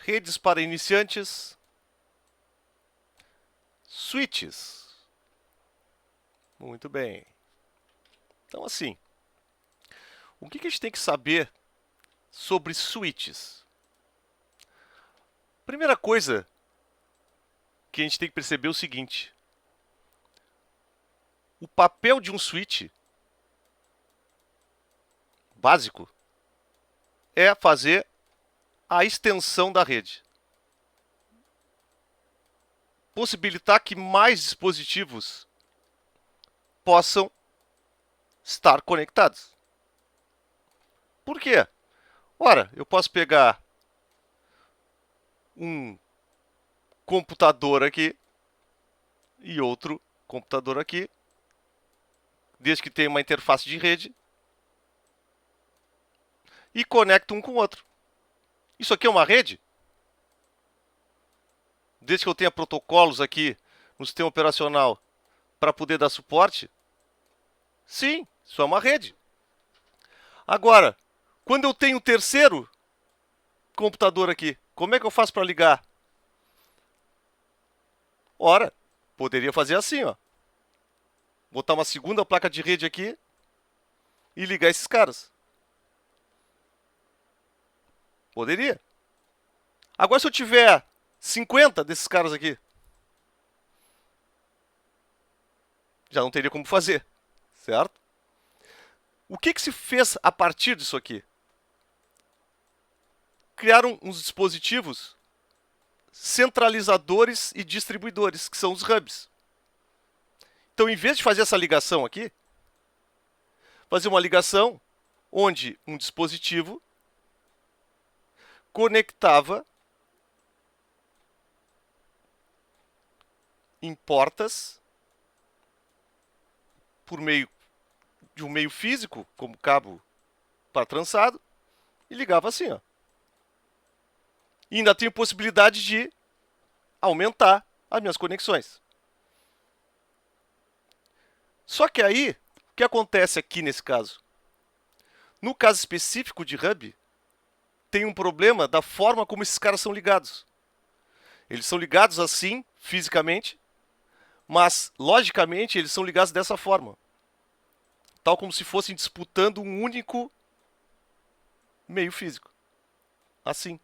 Redes para iniciantes. Switches. Muito bem. Então, assim, o que a gente tem que saber sobre switches? Primeira coisa que a gente tem que perceber é o seguinte. O papel de um switch básico é fazer a extensão da rede. Possibilitar que mais dispositivos possam estar conectados. Por quê? Ora, eu posso pegar um computador aqui e outro computador aqui, desde que tenha uma interface de rede, e conecto um com o outro. Isso aqui é uma rede? Desde que eu tenha protocolos aqui no sistema operacional para poder dar suporte? Sim, isso é uma rede. Agora, quando eu tenho um terceiro computador aqui, como é que eu faço para ligar? Ora, poderia fazer assim, ó. Botar uma segunda placa de rede aqui e ligar esses caras. Poderia. Agora, se eu tiver 50 desses caras aqui, já não teria como fazer, certo? O que se fez a partir disso aqui? Criaram uns dispositivos centralizadores e distribuidores, que são os hubs. Então, em vez de fazer essa ligação aqui, fazer uma ligação onde um dispositivo conectava em portas por meio de um meio físico, como cabo para trançado, e ligava assim, ó. E ainda tenho possibilidade de aumentar as minhas conexões. Só que aí, o que acontece aqui nesse caso? No caso específico de hub, tem um problema da forma como esses caras são ligados. Eles são ligados assim, fisicamente, mas, logicamente, eles são ligados dessa forma. Tal como se fossem disputando um único meio físico. Assim.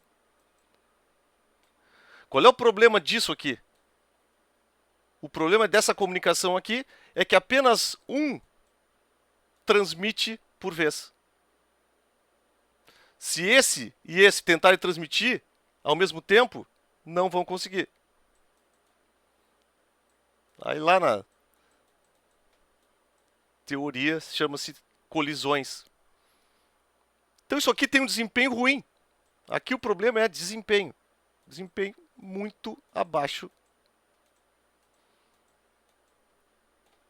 Qual é o problema disso aqui? O problema dessa comunicação aqui é que apenas um transmite por vez. Se esse e esse tentarem transmitir ao mesmo tempo, não vão conseguir. Aí lá na teoria chama-se colisões. Então isso aqui tem um desempenho ruim. Aqui o problema é desempenho. Desempenho muito abaixo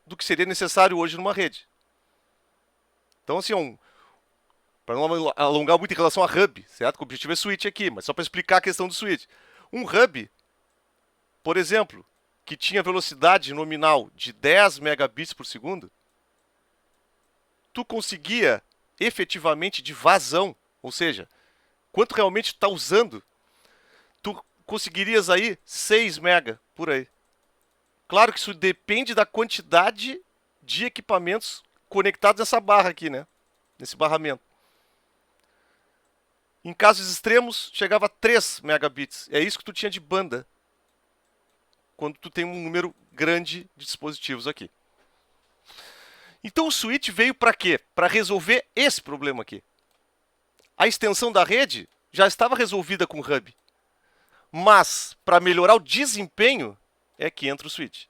do que seria necessário hoje numa rede. Então, assim, para não alongar muito em relação a hub, certo? O objetivo é switch aqui, mas só para explicar a questão do switch. Um hub, por exemplo, que tinha velocidade nominal de 10 megabits por segundo, tu conseguia efetivamente de vazão, ou seja, quanto realmente tu está usando, tu conseguirias aí 6 mega por aí. Claro que isso depende da quantidade de equipamentos conectados nessa barra aqui, né? Nesse barramento. Em casos extremos, chegava a 3 megabits. É isso que tu tinha de banda quando tu tem um número grande de dispositivos aqui. Então o switch veio para quê? Para resolver esse problema aqui. A extensão da rede já estava resolvida com o hub. Mas, para melhorar o desempenho, é que entra o switch.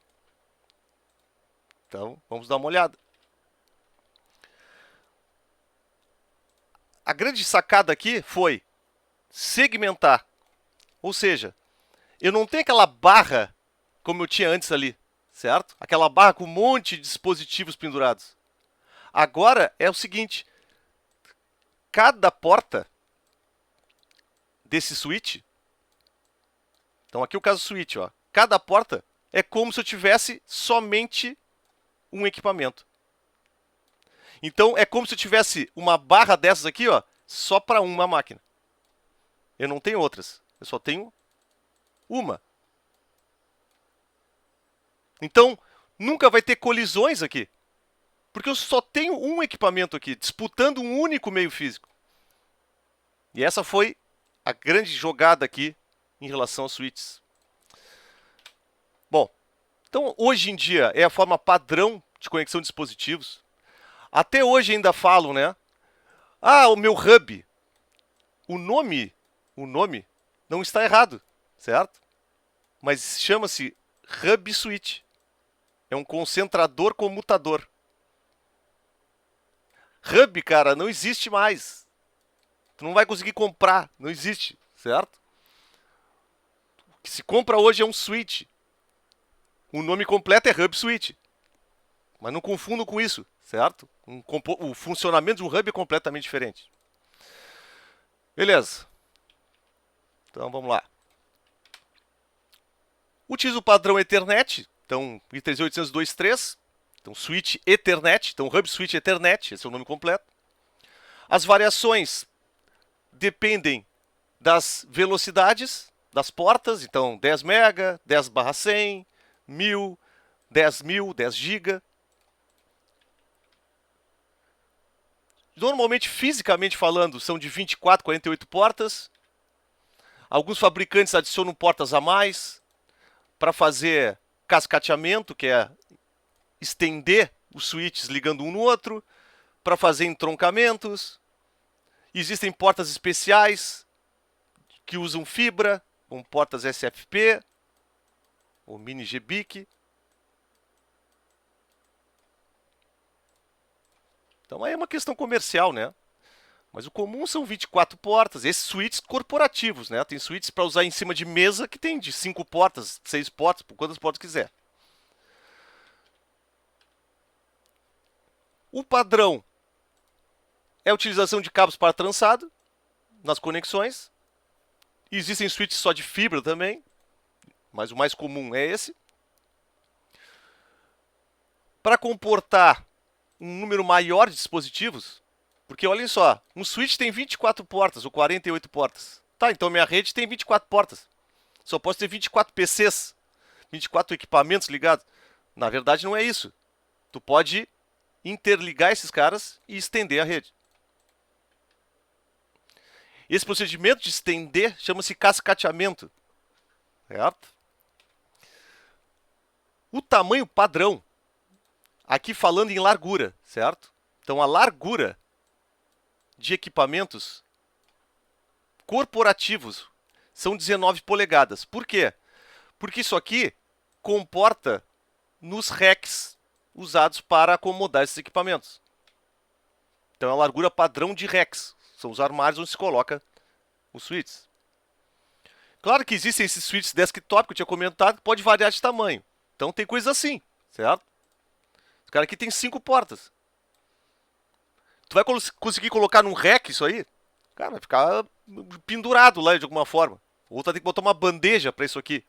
Então, vamos dar uma olhada. A grande sacada aqui foi segmentar. Ou seja, eu não tenho aquela barra como eu tinha antes ali, certo? Aquela barra com um monte de dispositivos pendurados. Agora é o seguinte, cada porta desse switch, então aqui é o caso do switch, ó, cada porta é como se eu tivesse somente um equipamento. Então é como se eu tivesse uma barra dessas aqui, ó, só para uma máquina. Eu não tenho outras. Eu só tenho uma. Então, nunca vai ter colisões aqui. Porque eu só tenho um equipamento aqui, disputando um único meio físico. E essa foi a grande jogada aqui em relação aos switches. Bom, então hoje em dia é a forma padrão de conexão de dispositivos. Até hoje ainda falam, né? Ah, o meu hub. O nome não está errado, certo? Mas chama-se hub switch. É um concentrador comutador. Hub, cara, não existe mais. Tu não vai conseguir comprar, não existe, certo? O que se compra hoje é um switch. O nome completo é hub switch. Mas não confundam com isso, certo? O funcionamento de um hub é completamente diferente. Beleza. Então vamos lá. Utiliza o padrão Ethernet. Então, I38623. Então, switch Ethernet. Então, hub switch Ethernet. Esse é o nome completo. As variações dependem das velocidades das portas. Então, 10 MB, 10/100, 1000, 10.000, 10 GB. Normalmente, fisicamente falando, são de 24, 48 portas. Alguns fabricantes adicionam portas a mais para fazer cascateamento, que é estender os switches ligando um no outro, para fazer entroncamentos. Existem portas especiais que usam fibra, como portas SFP ou mini GBIC. Então aí é uma questão comercial, né? Mas o comum são 24 portas, esses switches corporativos, né? Tem switches para usar em cima de mesa que tem de 5 portas, 6 portas, por quantas portas quiser. O padrão é a utilização de cabos para trançado nas conexões. Existem switches só de fibra também, mas o mais comum é esse. Para comportar um número maior de dispositivos, porque olhem só, um switch tem 24 portas ou 48 portas. Tá, então minha rede tem 24 portas. Só posso ter 24 PCs, 24 equipamentos ligados. Na verdade não é isso. Tu pode interligar esses caras e estender a rede. Esse procedimento de estender chama-se cascateamento. Certo? O tamanho padrão, aqui falando em largura, certo? Então a largura de equipamentos corporativos são 19 polegadas. Por quê? Porque isso aqui comporta nos racks usados para acomodar esses equipamentos. Então é a largura padrão de racks. São os armários onde se coloca os switches. Claro que existem esses switches desktop que eu tinha comentado que pode variar de tamanho. Então tem coisas assim, certo? Esse cara aqui tem 5 portas. Tu vai conseguir colocar num rack isso aí? Cara, vai ficar pendurado lá de alguma forma. Ou tu vai ter que botar uma bandeja para isso aqui.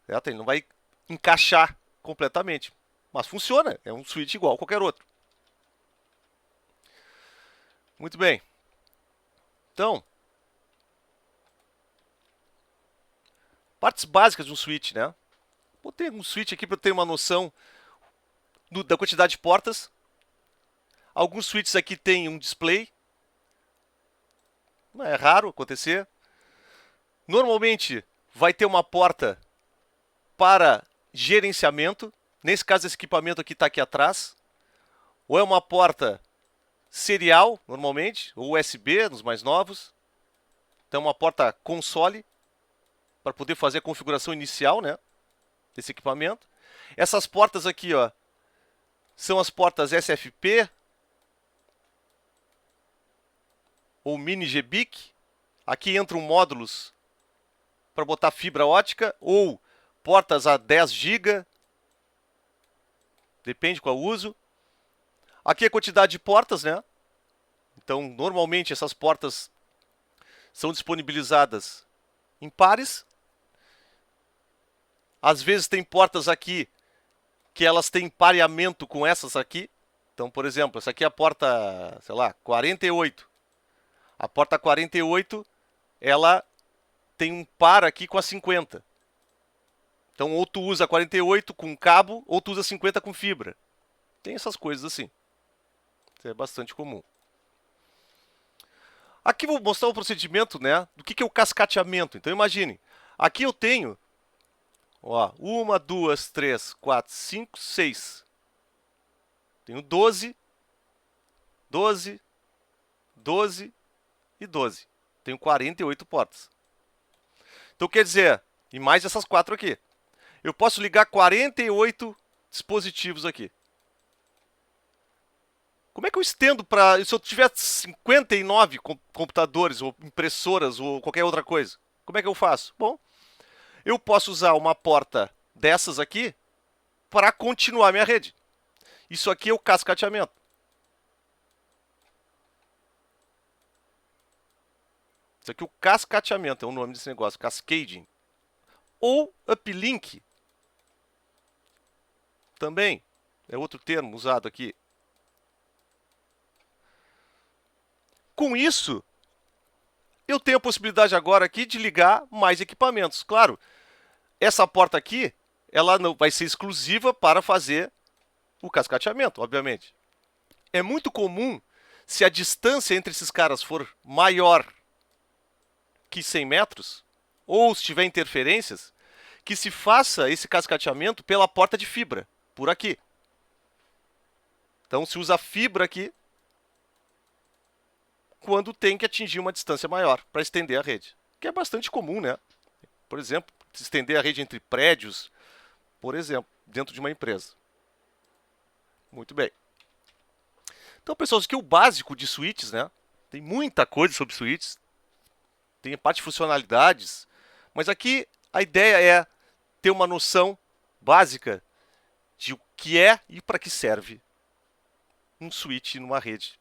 Certo? Ele não vai encaixar completamente. Mas funciona. É um switch igual a qualquer outro. Muito bem. Então, partes básicas de um switch, né? Vou ter um switch aqui para ter uma noção da quantidade de portas. Alguns switches aqui têm um display. É raro acontecer. Normalmente vai ter uma porta para gerenciamento. Nesse caso, esse equipamento aqui está aqui atrás. Ou é uma porta serial, normalmente, ou USB, nos mais novos. Então, uma porta console, para poder fazer a configuração inicial, né, desse equipamento. Essas portas aqui, ó, são as portas SFP, ou mini GBIC. Aqui entram módulos para botar fibra ótica, ou portas a 10 GB. Depende qual uso. Aqui a quantidade de portas, né? Então, normalmente essas portas são disponibilizadas em pares. Às vezes tem portas aqui que elas têm pareamento com essas aqui. Então, por exemplo, essa aqui é a porta, sei lá, 48. A porta 48, ela tem um par aqui com a 50. Então, ou tu usa 48 com cabo, ou tu usa 50 com fibra. Tem essas coisas assim. Isso é bastante comum. Aqui vou mostrar o procedimento, né, do que é o cascateamento. Então, imagine, aqui eu tenho, ó, 1, 2, 3, 4, 5, 6. Tenho 12, 12, 12 e 12. Tenho 48 portas. Então, quer dizer, e mais essas 4 aqui. Eu posso ligar 48 dispositivos aqui. Como é que eu estendo para... Se eu tiver 59 computadores, ou impressoras, ou qualquer outra coisa, como é que eu faço? Bom, eu posso usar uma porta dessas aqui para continuar minha rede. Isso aqui é o cascateamento. Isso aqui é o cascateamento, é o nome desse negócio, cascading. Ou uplink. Também é outro termo usado aqui. Com isso, eu tenho a possibilidade agora aqui de ligar mais equipamentos. Claro, essa porta aqui, ela não vai ser exclusiva para fazer o cascateamento, obviamente. É muito comum, se a distância entre esses caras for maior que 100 metros, ou se tiver interferências, que se faça esse cascateamento pela porta de fibra, por aqui. Então, se usa fibra aqui, quando tem que atingir uma distância maior para estender a rede. Que é bastante comum, né? Por exemplo, estender a rede entre prédios, por exemplo, dentro de uma empresa. Muito bem. Então, pessoal, isso aqui é o básico de switches, né? Tem muita coisa sobre switches. Tem a parte de funcionalidades. Mas aqui a ideia é ter uma noção básica de o que é e para que serve um switch numa rede